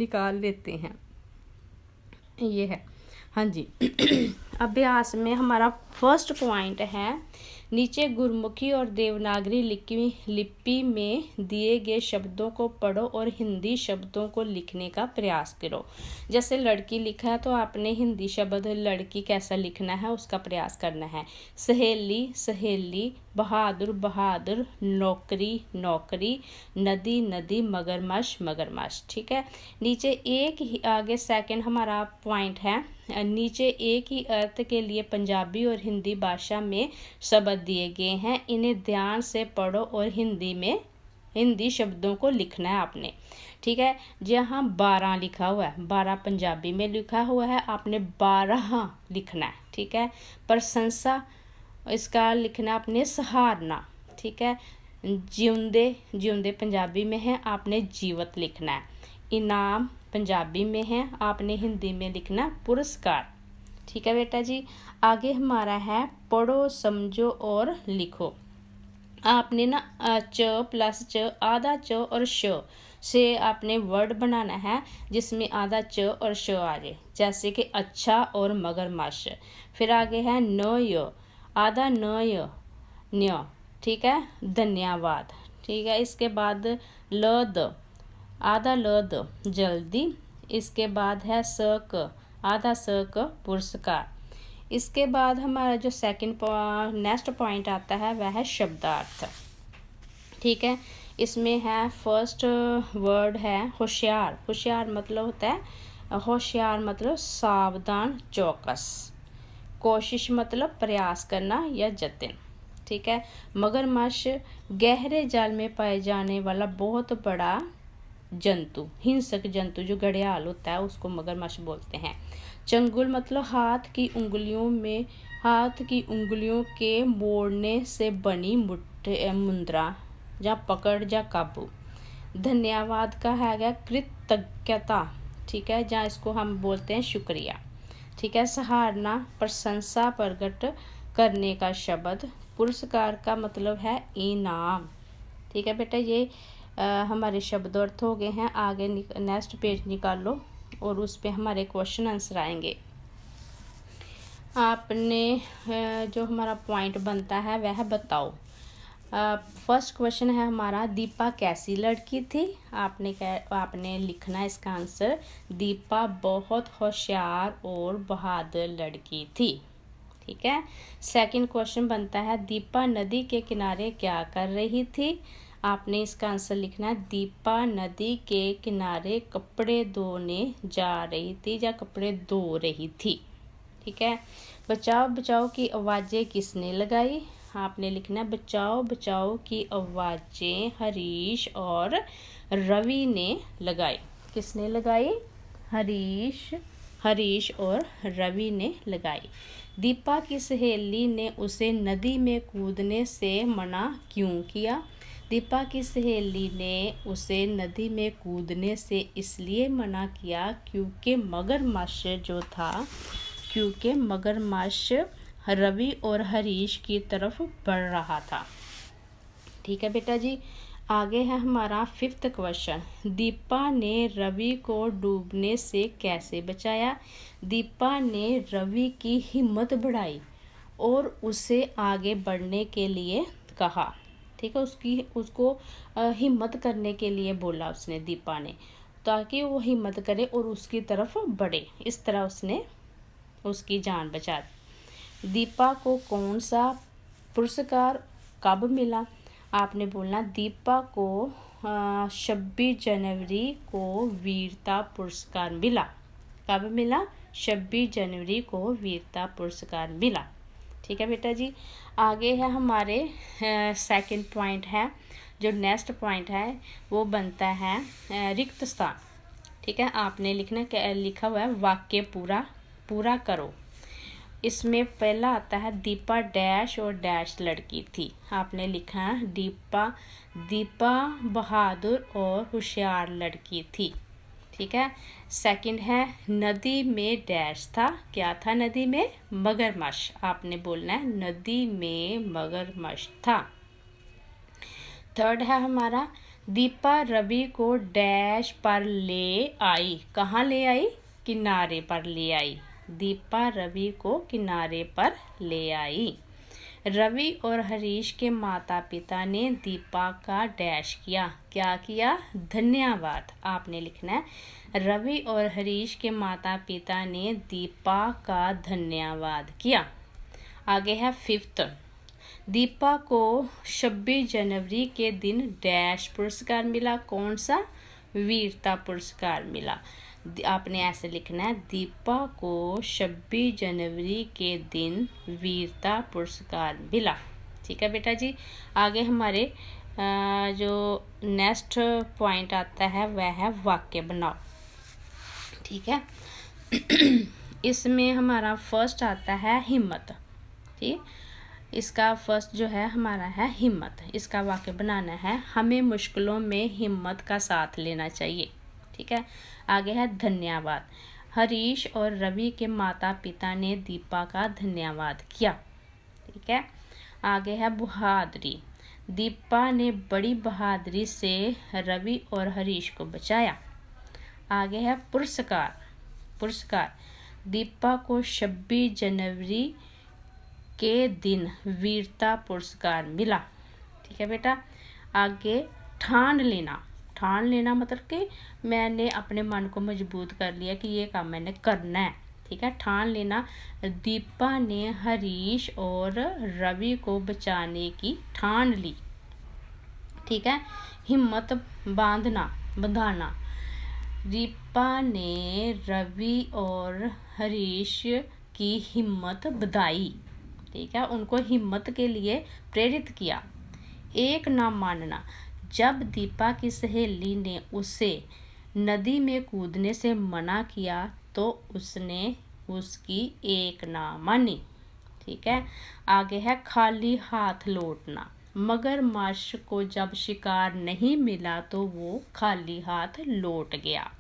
निकाल लेते हैं। ये है, हाँ जी। अभ्यास में हमारा फर्स्ट पॉइंट है, नीचे गुरमुखी और देवनागरी लिपि में दिए गए शब्दों को पढ़ो और हिंदी शब्दों को लिखने का प्रयास करो। जैसे लड़की लिखा है तो आपने हिंदी शब्द लड़की कैसा लिखना है उसका प्रयास करना है। सहेली सहेली, बहादुर बहादुर, नौकरी नौकरी, नदी नदी, मगरमच्छ मगरमच्छ। ठीक है, नीचे एक ही आगे सेकंड हमारा पॉइंट है, नीचे एक ही अर्थ के लिए पंजाबी और हिंदी भाषा में शब्द दिए गए हैं, इन्हें ध्यान से पढ़ो और हिंदी शब्दों को लिखना है आपने। ठीक है, जहाँ 12 लिखा हुआ है, 12 पंजाबी में लिखा हुआ है, आपने 12 लिखना है। ठीक है, प्रशंसा इसका लिखना आपने सहारना। ठीक है, जिਉਂਦੇ जिਉਂਦੇ पंजाबी में है, आपने जीवत लिखना है। इनाम पंजाबी में है, आपने हिंदी में लिखना पुरस्कार। ठीक है बेटा जी, आगे हमारा है पढ़ो समझो और लिखो। आपने ना च प्लस च, आधा च और श से आपने वर्ड बनाना है जिसमें आधा च और श आ जाए, जैसे कि अच्छा और मगरमच्छ। फिर आगे है न य, आधा न य न्य। ठीक है, धन्यवाद। ठीक है, इसके बाद ल द, आधा ल द जल्दी। इसके बाद है स क, आधा स क पुरस्कार। इसके बाद हमारा जो सेकंड नेक्स्ट पॉइंट आता है वह है शब्दार्थ। ठीक है, इसमें है फर्स्ट वर्ड है होशियार। होशियार मतलब होता है, होशियार मतलब सावधान चौकस। कोशिश मतलब प्रयास करना या जतन। ठीक है, मगरमच्छ गहरे जल में पाए जाने वाला बहुत बड़ा जंतु, हिंसक जंतु जो घड़ियाल होता है उसको मगरमच्छ बोलते हैं। चंगुल मतलब हाथ की उंगलियों के मोड़ने से बनी मुद्रा या पकड़ या काबू। धन्यवाद का है कृतज्ञता। ठीक है, जहाँ इसको हम बोलते हैं शुक्रिया। ठीक है, सराहना प्रशंसा प्रकट करने का शब्द। पुरस्कार का मतलब है इनाम। ठीक है बेटा, ये हमारे शब्द अर्थ हो गए हैं। आगे नेक्स्ट पेज निकाल लो और उस पे हमारे क्वेश्चन आंसर आएंगे। आपने जो हमारा पॉइंट बनता है वह बताओ। फर्स्ट क्वेश्चन है हमारा, दीपा कैसी लड़की थी? आपने लिखना है इसका आंसर, दीपा बहुत होशियार और बहादुर लड़की थी। ठीक है, सेकंड क्वेश्चन बनता है, दीपा नदी के किनारे क्या कर रही थी? आपने इसका आंसर लिखना है, दीपा नदी के किनारे कपड़े धोने जा रही थी या कपड़े धो रही थी। ठीक है, बचाओ बचाओ की आवाज़ें किसने लगाई? आपने लिखना है, बचाओ बचाओ की आवाज़ें हरीश और रवि ने लगाई। किसने लगाई? हरीश और रवि ने लगाई। दीपा की सहेली ने उसे नदी में कूदने से मना क्यों किया? दीपा की सहेली ने उसे नदी में कूदने से इसलिए मना किया क्योंकि मगरमच्छ रवि और हरीश की तरफ बढ़ रहा था। ठीक है बेटा जी, आगे है हमारा फिफ्थ क्वेश्चन, दीपा ने रवि को डूबने से कैसे बचाया? दीपा ने रवि की हिम्मत बढ़ाई और उसे आगे बढ़ने के लिए कहा। ठीक है, उसको हिम्मत करने के लिए बोला उसने, दीपा ने, ताकि वो हिम्मत करे और उसकी तरफ बढ़े। इस तरह उसने उसकी जान बचा दी। दीपा को कौन सा पुरस्कार कब मिला? आपने बोलना, दीपा को 26 जनवरी को वीरता पुरस्कार मिला। कब मिला? 26 जनवरी को वीरता पुरस्कार मिला। ठीक है बेटा जी, आगे है हमारे सेकंड पॉइंट है, जो नेक्स्ट पॉइंट है वो बनता है रिक्त स्थान। ठीक है, आपने लिखा हुआ है वाक्य पूरा करो। इसमें पहला आता है, दीपा डैश और डैश लड़की थी। आपने लिखा है, दीपा बहादुर और होशियार लड़की थी। ठीक है, सेकंड है, नदी में डैश था। क्या था नदी में? मगरमच्छ। आपने बोलना है, नदी में मगरमच्छ था। थर्ड है हमारा, दीपा रवि को डैश पर ले आई। कहाँ ले आई? किनारे पर ले आई। दीपा रवि को किनारे पर ले आई। रवि और हरीश के माता पिता ने दीपा का डैश किया। क्या किया? धन्यवाद। आपने लिखना है रवि और हरीश के माता पिता ने दीपा का धन्यवाद किया। आगे है 5th। दीपा को 26 जनवरी के दिन डैश पुरस्कार मिला। कौन सा? वीरता पुरस्कार मिला। आपने ऐसे लिखना है दीपा को 26 जनवरी के दिन वीरता पुरस्कार मिला। ठीक है बेटा जी। आगे हमारे जो नेक्स्ट पॉइंट आता है वह है वाक्य बनाओ। ठीक है। इसमें हमारा फर्स्ट आता है हिम्मत। ठीक, इसका फर्स्ट जो है हमारा है हिम्मत। इसका वाक्य बनाना है हमें मुश्किलों में हिम्मत का साथ लेना चाहिए। ठीक है। आगे है धन्यवाद। हरीश और रवि के माता पिता ने दीपा का धन्यवाद किया। ठीक है। आगे है बहादुरी। दीपा ने बड़ी बहादुरी से रवि और हरीश को बचाया। आगे है पुरस्कार। पुरस्कार। दीपा को 26 जनवरी के दिन वीरता पुरस्कार मिला। ठीक है बेटा। आगे ठान लेना। ठान लेना मतलब कि मैंने अपने मन को मजबूत कर लिया कि ये काम मैंने करना है। ठीक है। ठान लेना। दीपा ने हरीश और रवि को बचाने की ठान ली। ठीक है। हिम्मत बांधना, बंधाना। दीपा ने रवि और हरीश की हिम्मत बधाई। ठीक है। उनको हिम्मत के लिए प्रेरित किया। एक ना मानना। जब दीपा की सहेली ने उसे नदी में कूदने से मना किया तो उसने उसकी एक ना मानी। ठीक है। आगे है खाली हाथ लौटना। मगरमच्छ को जब शिकार नहीं मिला तो वो खाली हाथ लौट गया।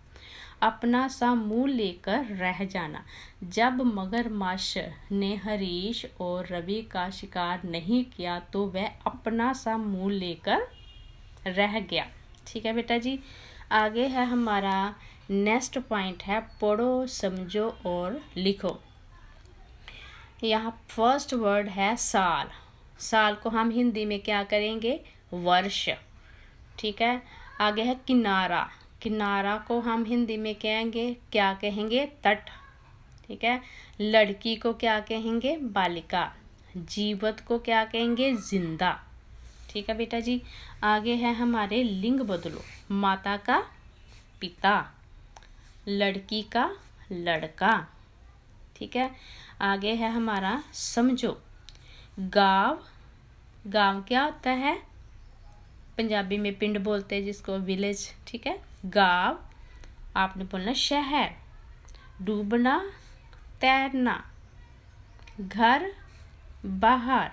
अपना सा मुंह लेकर रह जाना। जब मगरमच्छ ने हरीश और रवि का शिकार नहीं किया तो वह अपना सा मुंह लेकर रह गया। ठीक है बेटा जी। आगे है हमारा नेक्स्ट पॉइंट है पढ़ो, समझो और लिखो। यहाँ फर्स्ट वर्ड है साल। साल को हम हिंदी में क्या करेंगे? वर्ष। ठीक है। आगे है किनारा। किनारा को हम हिंदी में कहेंगे, क्या कहेंगे? तट। ठीक है। लड़की को क्या कहेंगे? बालिका। जीवित को क्या कहेंगे? जिंदा। ठीक है बेटा जी। आगे है हमारे लिंग बदलो। माता का पिता, लड़की का लड़का। ठीक है। आगे है हमारा समझो। गांव। गांव क्या होता है? पंजाबी में पिंड बोलते हैं जिसको, विलेज। ठीक है। गांव। आपने बोलना शहर। डूबना, तैरना। घर, बाहर।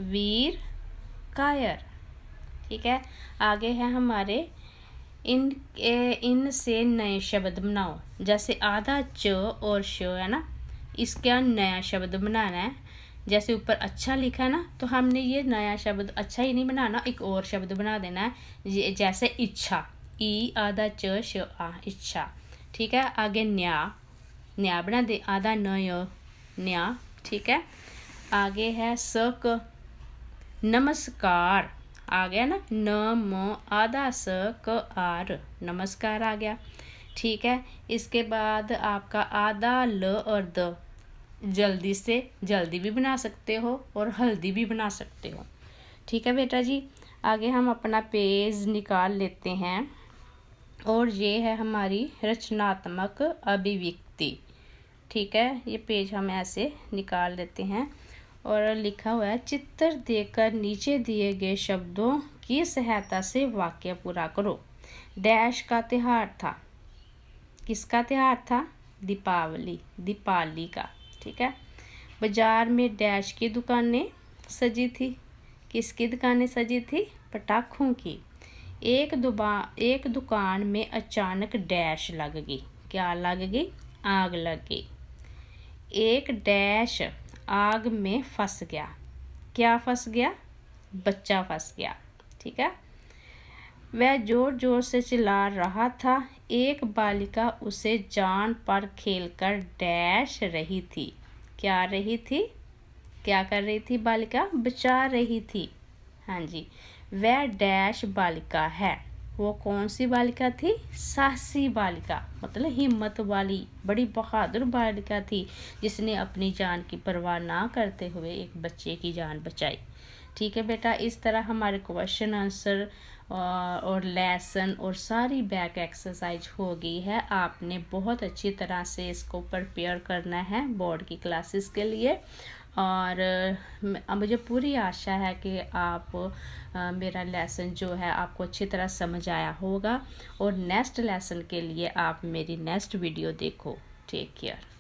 वीर, कायर। ठीक है। आगे है हमारे इन से नए शब्द बनाओ। जैसे आधा च और श है ना, इसका नया शब्द बनाना है। जैसे ऊपर अच्छा लिखा है ना, तो हमने ये नया शब्द अच्छा ही नहीं बनाना, एक और शब्द बना देना है। जैसे इच्छा, ई आधा च श आ, इच्छा। ठीक है। आगे न्या, न्या बना दे, आधा न य, न्या। ठीक है। आगे है सक, नमस्कार। आ गया ना, न म आधा स क आर, नमस्कार आ गया। ठीक है। इसके बाद आपका आधा ल और द, जल्दी से जल्दी भी बना सकते हो और हल्दी भी बना सकते हो। ठीक है बेटा जी। आगे हम अपना पेज निकाल लेते हैं और ये है हमारी रचनात्मक अभिव्यक्ति। ठीक है। ये पेज हम ऐसे निकाल लेते हैं और लिखा हुआ है चित्र देखकर नीचे दिए गए शब्दों की सहायता से वाक्य पूरा करो। डैश का त्योहार था। किसका त्योहार था? दीपावली, दीपावली का। ठीक है। बाजार में डैश की दुकानें सजी थी। किसकी दुकानें सजी थी? पटाखों की। एक दुकान में अचानक डैश लग गई। क्या लग गई? आग लग गई। एक डैश आग में फंस गया। क्या फंस गया? बच्चा फंस गया। ठीक है। वह जोर जोर से चिल्ला रहा था। एक बालिका उसे जान पर खेलकर डैश रही थी। क्या रही थी? क्या कर रही थी बालिका? बचा रही थी। हाँ जी, वह डैश बालिका है। वो कौन सी बालिका थी? साहसी बालिका, मतलब हिम्मत वाली, बड़ी बहादुर बालिका थी, जिसने अपनी जान की परवाह ना करते हुए एक बच्चे की जान बचाई। ठीक है बेटा, इस तरह हमारे क्वेश्चन आंसर और लेसन और सारी बैक एक्सरसाइज हो गई है। आपने बहुत अच्छी तरह से इसको प्रिपेयर करना है बोर्ड की क्लासेस के लिए। और मुझे पूरी आशा है कि आप मेरा लेसन जो है आपको अच्छी तरह समझ आया होगा। और नेक्स्ट लेसन के लिए आप मेरी नेक्स्ट वीडियो देखो। Take care.